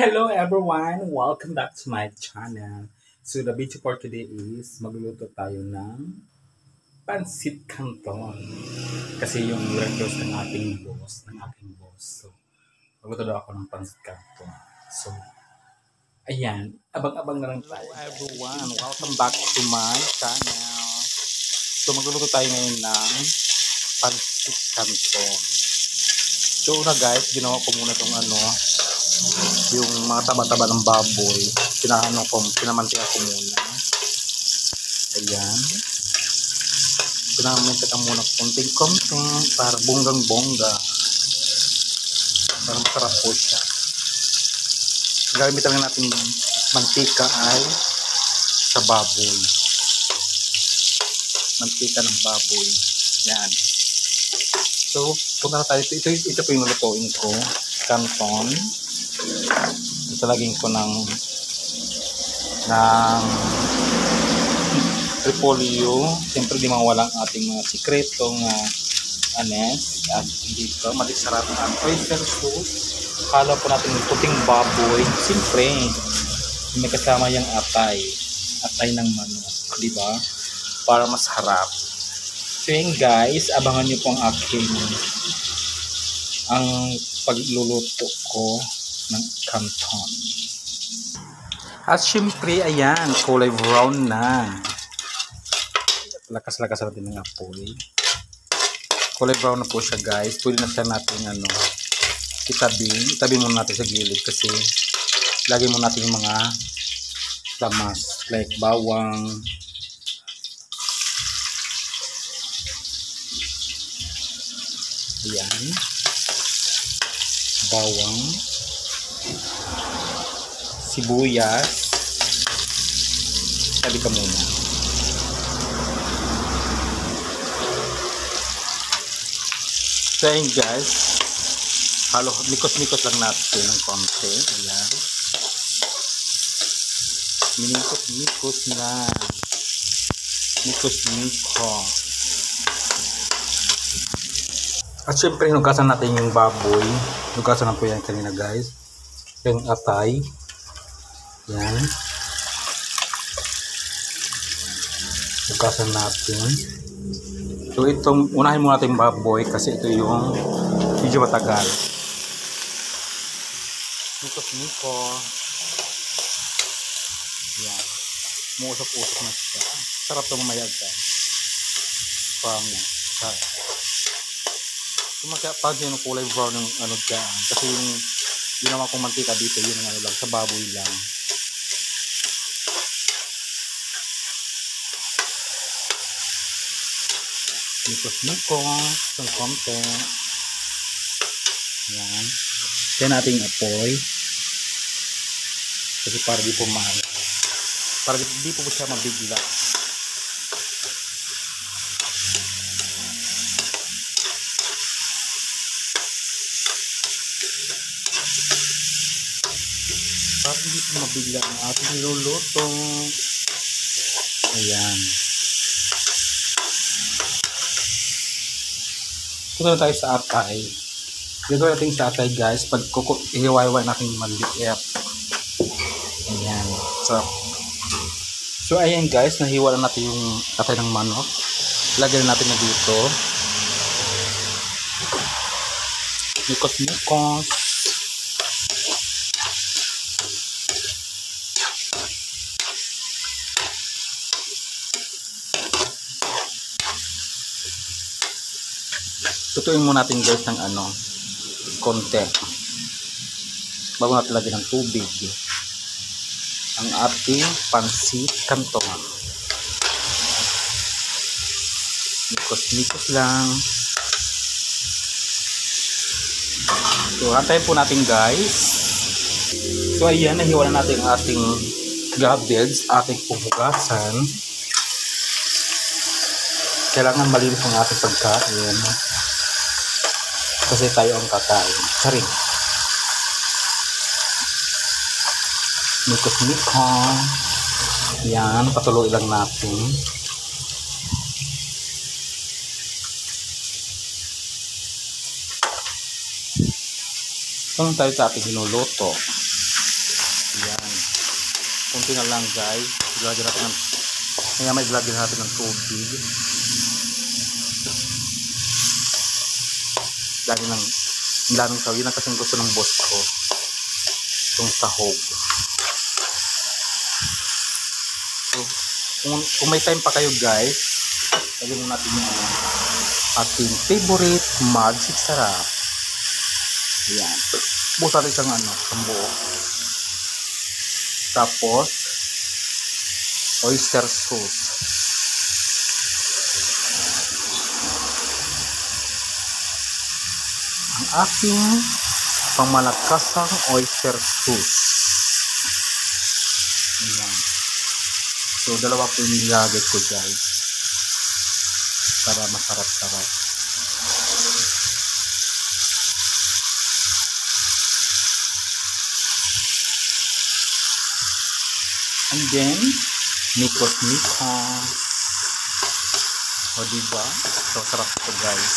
Hello everyone! Welcome back to my channel. So the video for today is magluluto tayo ng pansit canton. Kasi yung request ng aking boss. So magluto daw ako ng pansit canton. So ayan, abang-abang na lang tayo. Hello everyone! Welcome back to my channel. So magluluto tayo ngayon ng pansit canton. So una guys, ginawa ko muna itong yung mga taba-taba ng baboy, pinamantika ko muna. Ayan. Pinamantika ko muna konting-konting para bonggang-bongga. Para masarap po siya. Gagamitan natin mantika ay sa baboy. Mantika ng baboy. Yan. So, punta na tayo. Ito po yung lutuin ko. Canton. Isalagin ko ng repolyo. Siyempre di mawala ang ating mga sikretong anes. At dito malisarap ang oyster sauce. Halo po natin yung puting baboy. Siyempre may kasama yung atay ng manok, di ba? Para mas harap. So yun guys, abangan nyo po ang pagluluto ko ng canton. At syempre, ayan, kulay brown na. Lakas-lakas natin ng apoy. Kulay brown na po siya guys. Pwede na siya natin itabi muna natin sa gilid kasi lagay muna natin yung mga lamas like bawang, ayan, bawang, sibuyas, sabi ka muna. So ayun guys, mikos-mikos lang natin ng konti. Ayan, minikos-mikos na, mikos-mikos. At syempre hinugasan natin yung baboy. Hinugasan na po yan kanina guys. Yung atay. Yan. Hinugasan natin. So itong unahin muna natin yung baboy kasi ito yung medyo matagal. Mikos-mikos. Yan. Muusap-usap na siya. Sarap ito mamaya guys. Pag yung kulay brown ng dyan. Kasi yung ginawa kong mantika dito, yun lang sa baboy lang. Mikos-mikos ng konti. Yan. Yan natin yung apoy. Kasi para di po para di po siya mabigla. Para hindi po mabigla ang ating niluluto. Ayan. Punta tayo sa atay. Gagawin natin sa atay guys. Pag ihiwa-hiwa natin maliit. Ayan. So ayan guys. Nahiwa na natin yung atay ng manok. Lagyan natin na dito. Mikos-mikos. Tutuin muna natin guys ng konti bago natin lagyan ng tubig ang ating pansit canton. Mikos-mikos lang. So antayin po natin guys. So ayan, nahiwa na natin ang ating cabbage, ating pupugasan. Kailangan malinis ang ating pagkain kasi tayo ang kakain. Sorry. Mikos-mikos. Yan, patuloy lang natin. Kung tayo sa ating hinuluto. Yan. Kunti na lang guys. Ilagyan natin ng, kaya may ilagyan natin ng tubig. Lagi ng daming sahog. Yun ang kasing gusto ng boss ko. Itong sahog. So, kung may time pa kayo guys, lagyan mo natin yung ating favorite magic sarap. Ayan. Bukas natin siyang ang buo. Tapos, oyster sauce. Ang aking pangmalakasang oyster sauce. Ayan. So, dalawa po yung nilagay ko guys. Para masarap-sarap. And then, mikos-mikos. O diba? So, sarap ito guys.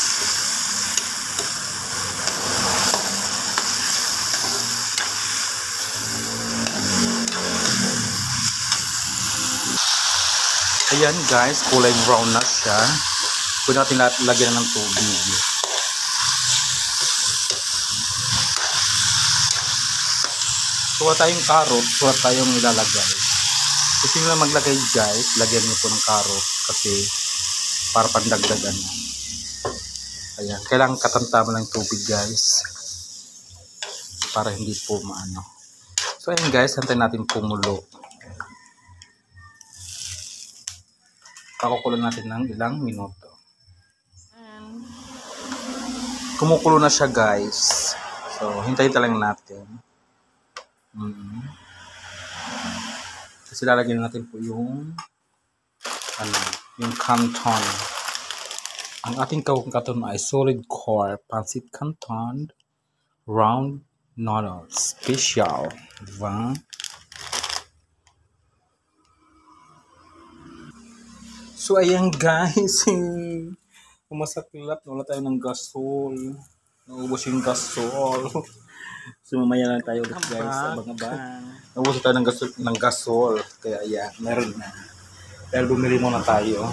Ayan guys, kulay brown na siya. Pwede natin lagyan ng tubig. So, wala tayong carrots, wala tayong ilalagay. Kasi nyo lang maglagay guys, lagyan nyo po ng carrot kasi para pandagdagan. Ayan, kailangan katamtaman ng tubig guys para hindi po maano. So ayan guys, hantayin natin pumulo. Pakukulo natin ng ilang minuto. Kumukulo na siya guys. So hintayin lang natin. Kasi lalagyan natin po yung yung canton. Ang ating canton ay solid core pancit canton round noodles special, diba? So ayan guys, umasaklap, wala tayo ng gasol. Naubos yung gasol. So mamaya lang tayo ulit guys, abang-abang. Naubos tayo ng gasol. Kaya ayan, meron na. Pero bumili muna tayo.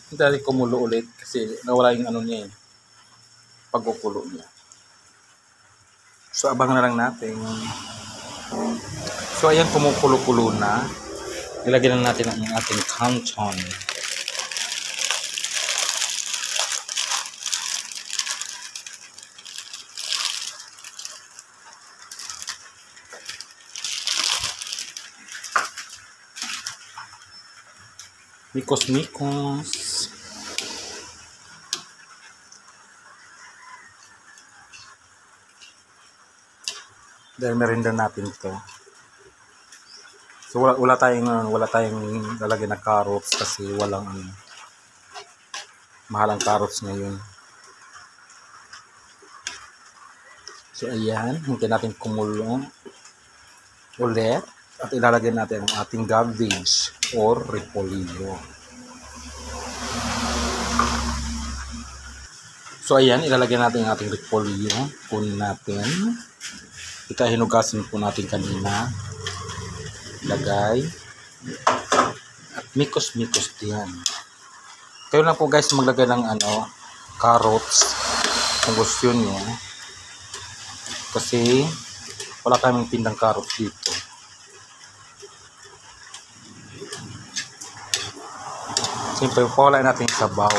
Hindi tayo kumulo ulit kasi nawala yung niya eh. Pagkukulo niya. So abang na lang natin. So ayan, kumukulo-kulo na. Ilagyan na natin ang ating canton. Mikos-mikos. Dahil merinda natin ito. So wala tayong lalagyan na carrots kasi walang mahal ang carrots ngayon. So ayan, hintayin natin kumulo ulit at ilalagay natin ang ating cabbage or repolyo. So ayan, ilalagay natin ang ating repolyo. Kunin natin. Ito hinugasin po natin kanina. Lagay. At mikos-mikos diyan. Kayo lang po guys maglagay ng carrots kung gusto niyo. Kasi wala kaming tindang carrots dito. Siyempre, pawalain natin yung sabaw.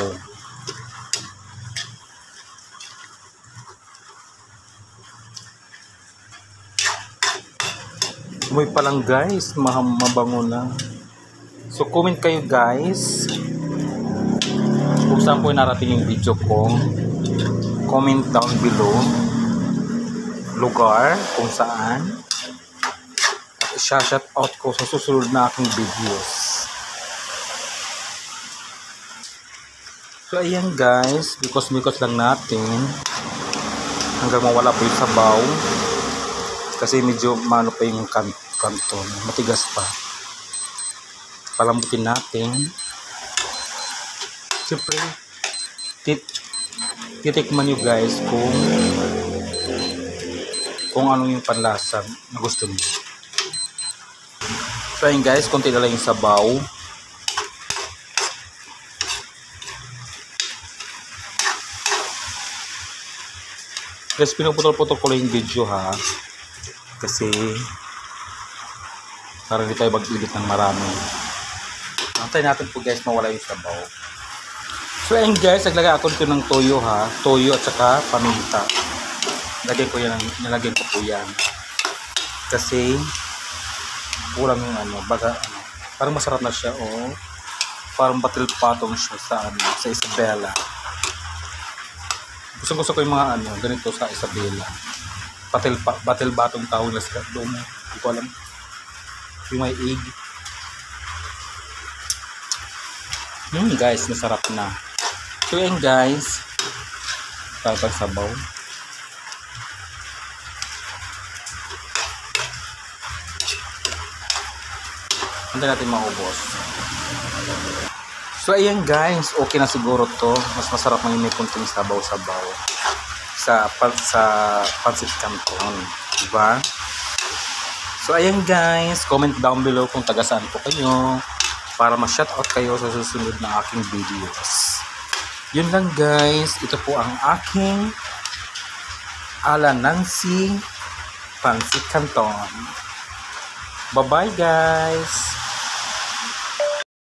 Umuwi pa lang guys, mabango na. So comment kayo guys kung saan po narating yung video ko. Comment down below lugar kung saan. At shout out ko sa susunod na aking videos. So ayan guys, mikos-mikos lang natin hanggang mawala po yung sabaw. Kasi medyo mano pa yung canton, matigas pa. Palambutin natin. Siyempre, titikman nyo guys kung kung ano yung panlasa na gusto niyo. So ayun guys, konti na lang yung sabaw. Guys, pinuputol-putol ko lang yung video ha. Kasi para hindi tayo mag-edit ng marami. Antayin natin po guys mawala yung sabaw. So ayun guys, naglagay ako dito ng toyo ha. Toyo at saka paminta. Nilagyan ko po yan. Kasi kulang yung parang masarap na siya parang batil patong siya sa Isabela. Gusto ko yung mga ganito sa Isabela. Batil batong tawag na sila doon. Hindi ko alam. Yung may egg. Guys, masarap na. So yan guys. Tapos sabaw. Hindi natin maubos. So ayan guys, okay na siguro to. Mas masarap man yung may kunting sabaw-sabaw sa pancit canton, diba? So ayan guys, comment down below kung taga saan po kayo para ma-shoutout kayo sa susunod na aking videos. Yun lang guys, ito po ang aking Ala Nancy pancit canton. Bye bye guys.